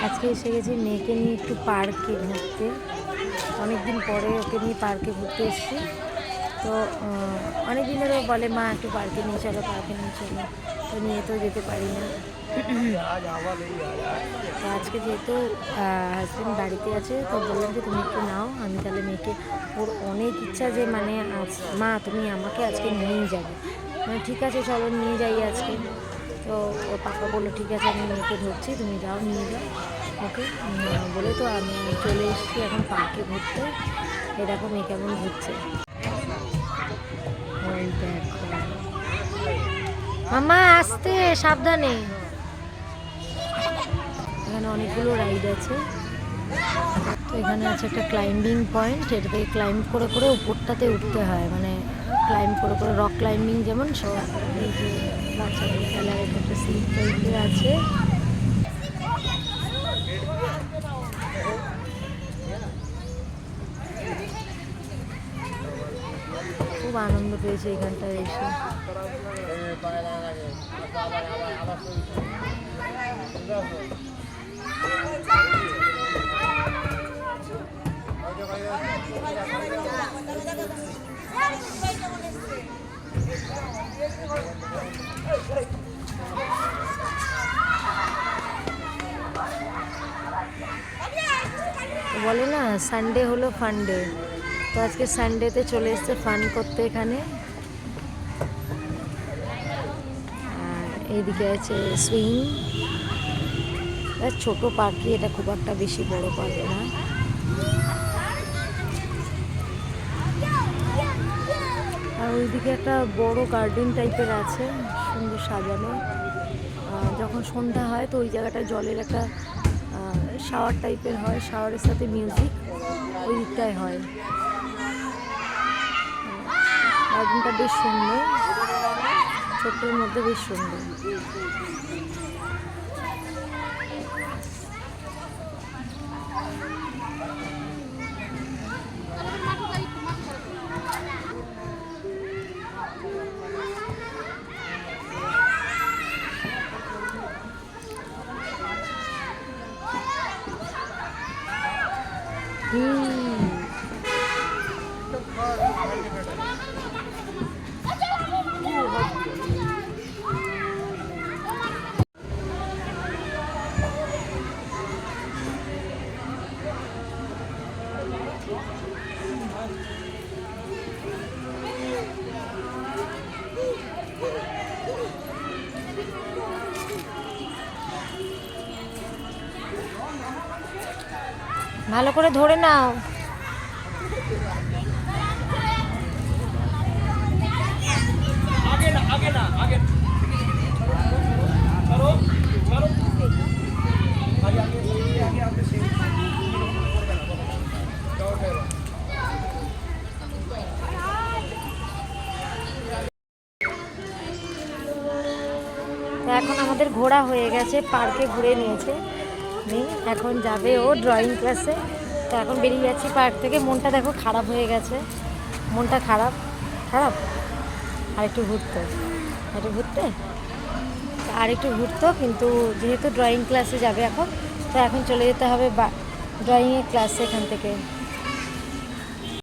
আজকে এসে গেছি মেয়েকে নিয়ে একটু পার্কে ঘুরতে। অনেকদিন পরে ওকে নিয়ে পার্কে ঘুরতে এসেছি। তো অনেক দিন ধরে বলে মা একটু পার্কে নিয়ে চলো, পার্কে নিয়ে চলো, তো নিয়ে তো যেতে পারি না। তো আজকে যেহেতু হাজব্যান্ড বাড়িতে আছে, তো বললাম যে তুমি একটু নাও, আমি তাহলে মেয়েকে, ওর অনেক ইচ্ছা যে মানে মা তুমি আমাকে আজকে নিয়েই যাবে, মানে ঠিক আছে চলো নিয়ে যাই আজকে। তো ওর পাপা বললো ঠিক আছে আমি মেয়েকে ধরছি, তুমি যাও নিয়ে যাও ওকে। বলে তো আমি চলে এসেছি এখন পার্কে ঘুরতে। এ দেখো মেয়ে কেমন ঘুরছে, ওই দেখো। মামা আসতে সাবধানে। এখানে অনেকগুলো রাইড আছে। তো এখানে আছে একটা ক্লাইম্বিং পয়েন্ট, এটা থেকে ক্লাইম্ব করে করে উপরটাতে উঠতে হয়, মানে ক্লাইম্ব করে করে রক ক্লাইম্বিং যেমন। এই যে বাচ্চাদের খেলার একটা সিট টাইপের আছে। খুব আনন্দ পেয়েছে এখানটায় এসে। বলে না সানডে হলো ফান ডে, তো আজকে সানডেতে চলে এসছে ফান করতে এখানে। আর এইদিকে আছে সুইং। ছোট পার্কই, এটা খুব একটা বেশি বড় পার্ক না। আর ওইদিকে একটা বড় গার্ডেন টাইপের আছে, সুন্দর সাজানো। যখন সন্ধ্যা হয় তো ওই জায়গাটা জলের একটা শাওয়ার টাইপের হয়, শাওয়ারের সাথে মিউজিক ওই দিকটায় হয়। গার্ডেনটা বেশ সুন্দর, ছোট্টর মধ্যে বেশ সুন্দর। ভালো করে ধরে নাও। এখন আমাদের ঘোরা হয়ে গেছে, পার্কে ঘুরে নিয়েছে মেয়ে, এখন যাবে ও ড্রয়িং ক্লাসে। তো এখন বেরিয়ে যাচ্ছি পার্ক থেকে। মনটা দেখো খারাপ হয়ে গেছে, মনটা খারাপ খারাপ। আর একটু ঘুরতো, আর একটু ঘুরতো, কিন্তু যেহেতু ড্রয়িং ক্লাসে যাবে এখন, তো এখন চলে যেতে হবে ড্রয়িংয়ের ক্লাসে এখান থেকে।